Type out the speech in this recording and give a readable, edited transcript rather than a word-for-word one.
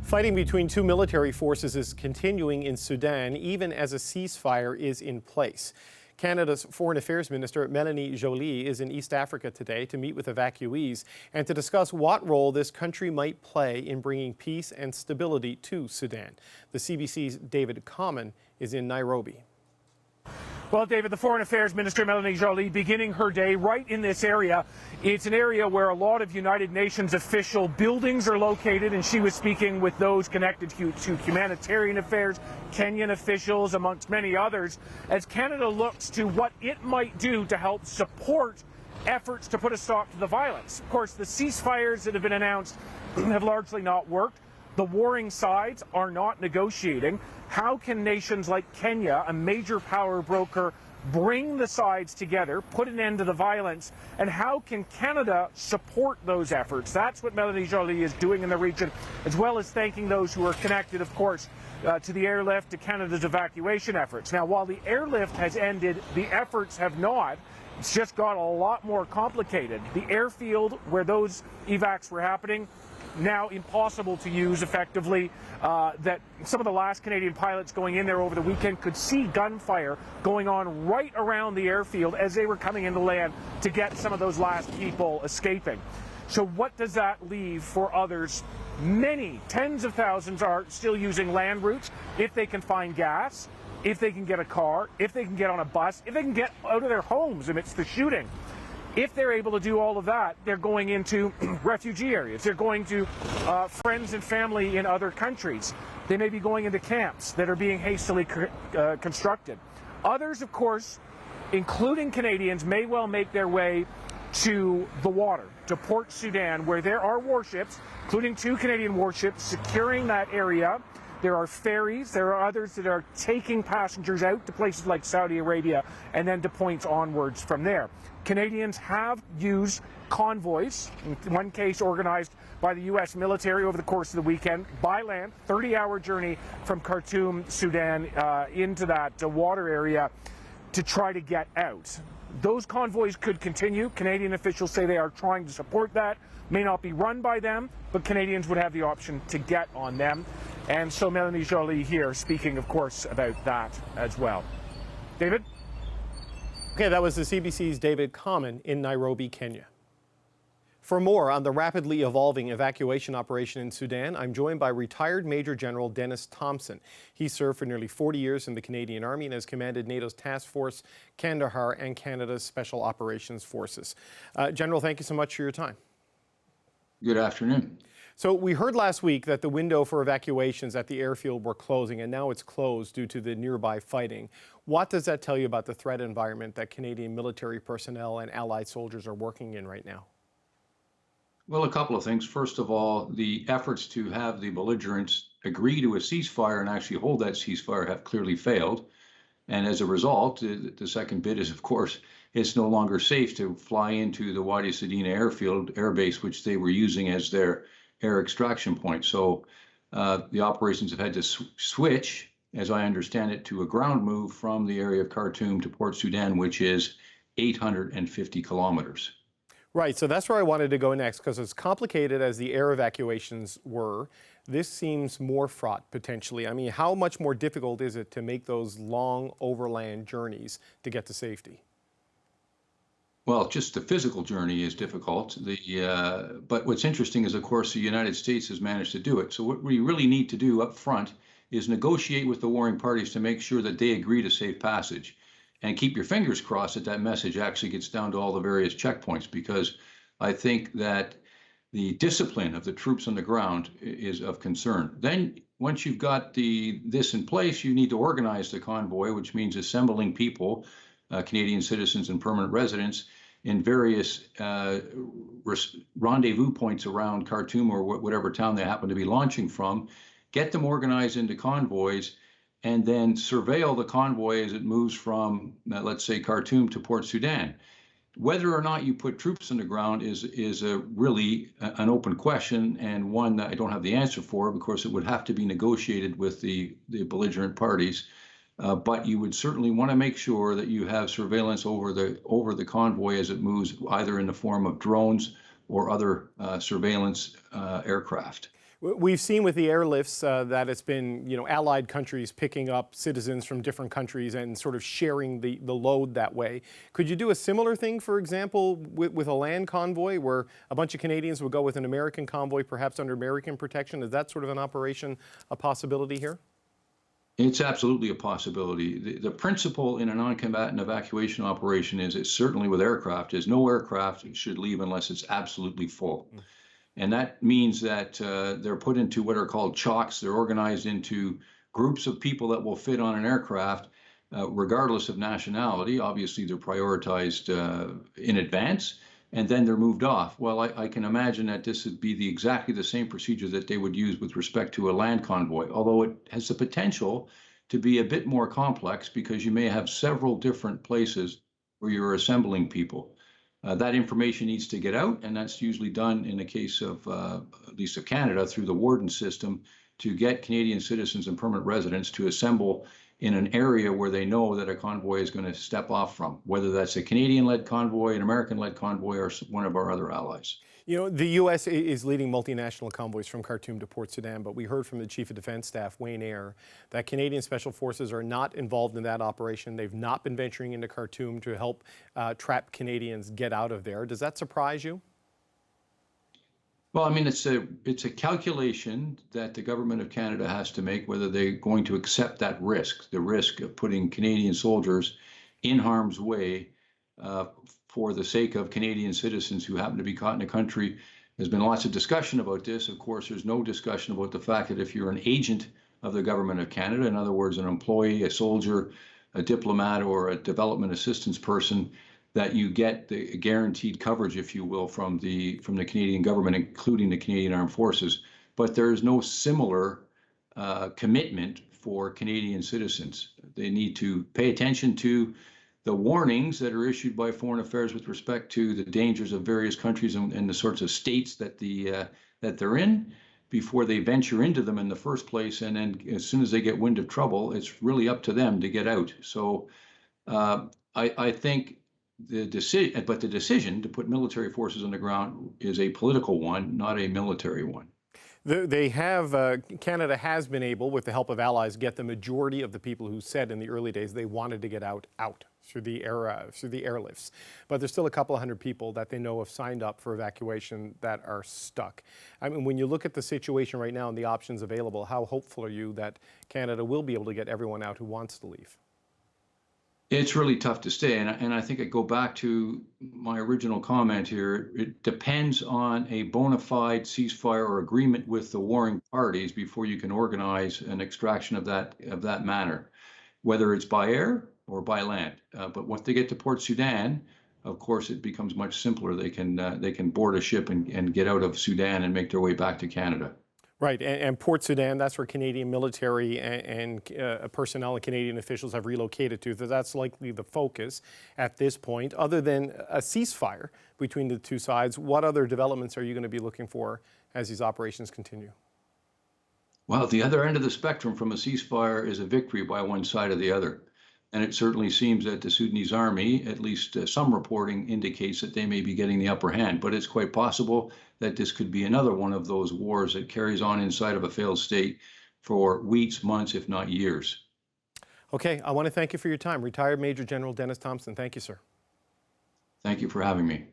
Fighting between two military forces is continuing in Sudan, even as a ceasefire is in place. Canada's Foreign Affairs Minister, Melanie Joly, is in East Africa today to meet with evacuees and to discuss what role this country might play in bringing peace and stability to Sudan. The CBC's David Common is in Nairobi. Well, David, the Foreign Affairs Minister, Melanie Joly, beginning her day right in this area. It's an area where a lot of United Nations official buildings are located, and she was speaking with those connected to humanitarian affairs, Kenyan officials, amongst many others, as Canada looks to what it might do to help support efforts to put a stop to the violence. Of course, the ceasefires that have been announced have largely not worked. The warring sides are not negotiating. How can nations like Kenya, a major power broker, bring the sides together, put an end to the violence, and how can Canada support those efforts? That's what Melanie Joly is doing in the region, as well as thanking those who are connected, of course, to the airlift, to Canada's evacuation efforts. Now, while the airlift has ended, the efforts have not. It's just got a lot more complicated. The airfield where those evacs were happening, now impossible to use effectively. That some of the last Canadian pilots going in there over the weekend could see gunfire going on right around the airfield as they were coming into land to get some of those last people escaping. So what does that leave for others? Many, tens of thousands are still using land routes if they can find gas, if they can get a car, if they can get on a bus, if they can get out of their homes amidst the shooting. If they're able to do all of that, they're going into refugee areas. They're going to friends and family in other countries. They may be going into camps that are being hastily constructed. Others, of course, including Canadians, may well make their way to the water, to Port Sudan, where there are warships, including 2 Canadian warships, securing that area. There are ferries. There are others that are taking passengers out to places like Saudi Arabia and then to points onwards from there. Canadians have used convoys, in one case organized by the U.S. military over the course of the weekend, by land, 30-hour journey from Khartoum, Sudan, into that water area to try to get out. Those convoys could continue. Canadian officials say they are trying to support that. May not be run by them, but Canadians would have the option to get on them. And so Melanie Joly here speaking, of course, about that as well. David? Okay, that was the CBC's David Common in Nairobi, Kenya. For more on the rapidly evolving evacuation operation in Sudan, I'm joined by retired Major General Denis Thompson. He served for nearly 40 years in the Canadian Army and has commanded NATO's Task Force Kandahar and Canada's Special Operations Forces. General, thank you so much for your time. Good afternoon. So we heard last week that the window for evacuations at the airfield were closing, and now it's closed due to the nearby fighting. What does that tell you about the threat environment that Canadian military personnel and allied soldiers are working in right now? Well, a couple of things. First of all, the efforts to have the belligerents agree to a ceasefire and actually hold that ceasefire have clearly failed. And as a result, the second bit is, of course, it's no longer safe to fly into the Wadi Sadina airfield, airbase, which they were using as their air extraction point. So the operations have had to switch, as I understand it, to a ground move from the area of Khartoum to Port Sudan, which is 850 kilometers. Right, so that's where I wanted to go next, because as complicated as the air evacuations were, this seems more fraught potentially. I mean, how much more difficult is it to make those long overland journeys to get to safety? Well, just the physical journey is difficult. But what's interesting is, of course, the United States has managed to do it. So what we really need to do up front is negotiate with the warring parties to make sure that they agree to safe passage. And keep your fingers crossed that that message actually gets down to all the various checkpoints, because I think that the discipline of the troops on the ground is of concern. Then once you've got this in place, you need to organize the convoy, which means assembling people, Canadian citizens and permanent residents, in various rendezvous points around Khartoum or whatever town they happen to be launching from, get them organized into convoys, and then surveil the convoy as it moves from, let's say, Khartoum to Port Sudan. Whether or not you put troops on the ground is really an open question, and one that I don't have the answer for. Of course, it would have to be negotiated with the belligerent parties. But you would certainly want to make sure that you have surveillance over the convoy as it moves, either in the form of drones or other surveillance aircraft. We've seen with the airlifts that it's been, allied countries picking up citizens from different countries and sort of sharing the load that way. Could you do a similar thing, for example, with a land convoy where a bunch of Canadians would go with an American convoy, perhaps under American protection? Is that sort of an operation a possibility here? It's absolutely a possibility. The principle in a non-combatant evacuation operation is, it's certainly with aircraft, is no aircraft should leave unless it's absolutely full. And that means that they're put into what are called chocks. They're organized into groups of people that will fit on an aircraft, regardless of nationality. Obviously, they're prioritized in advance, and then they're moved off. Well, I can imagine that this would be exactly the same procedure that they would use with respect to a land convoy, although it has the potential to be a bit more complex because you may have several different places where you're assembling people. That information needs to get out, and that's usually done in the case of, at least of Canada, through the warden system to get Canadian citizens and permanent residents to assemble in an area where they know that a convoy is going to step off from, whether that's a Canadian-led convoy, an American-led convoy, or one of our other allies. The U.S. is leading multinational convoys from Khartoum to Port Sudan, but we heard from the Chief of Defense Staff, Wayne Eyre, that Canadian Special Forces are not involved in that operation. They've not been venturing into Khartoum to help trapped Canadians get out of there. Does that surprise you? Well, I mean, it's a calculation that the government of Canada has to make, whether they're going to accept that risk, the risk of putting Canadian soldiers in harm's way for the sake of Canadian citizens who happen to be caught in a country. There's been lots of discussion about this. Of course, there's no discussion about the fact that if you're an agent of the government of Canada, in other words, an employee, a soldier, a diplomat, or a development assistance person, that you get the guaranteed coverage, if you will, from the Canadian government, including the Canadian Armed Forces. But there is no similar commitment for Canadian citizens. They need to pay attention to the warnings that are issued by Foreign Affairs with respect to the dangers of various countries and the sorts of states that they're in before they venture into them in the first place. And then as soon as they get wind of trouble, it's really up to them to get out. So I think the decision to put military forces on the ground is a political one, not a military one. Canada has been able, with the help of allies, get the majority of the people who said in the early days they wanted to get out through the airlifts. But there's still a couple of hundred people that they know have signed up for evacuation that are stuck. I mean, when you look at the situation right now and the options available, how hopeful are you that Canada will be able to get everyone out who wants to leave? It's really tough to say, and I think I go back to my original comment here. It depends on a bona fide ceasefire or agreement with the warring parties before you can organize an extraction of that manner, whether it's by air or by land. But once they get to Port Sudan, of course, it becomes much simpler. They can board a ship and get out of Sudan and make their way back to Canada. Right, and Port Sudan, that's where Canadian military and personnel and Canadian officials have relocated to. So that's likely the focus at this point. Other than a ceasefire between the two sides, what other developments are you going to be looking for as these operations continue? Well, the other end of the spectrum from a ceasefire is a victory by one side or the other. And it certainly seems that the Sudanese army, at least some reporting indicates that they may be getting the upper hand. But it's quite possible that this could be another one of those wars that carries on inside of a failed state for weeks, months, if not years. Okay, I want to thank you for your time. Retired Major General Denis Thompson, thank you, sir. Thank you for having me.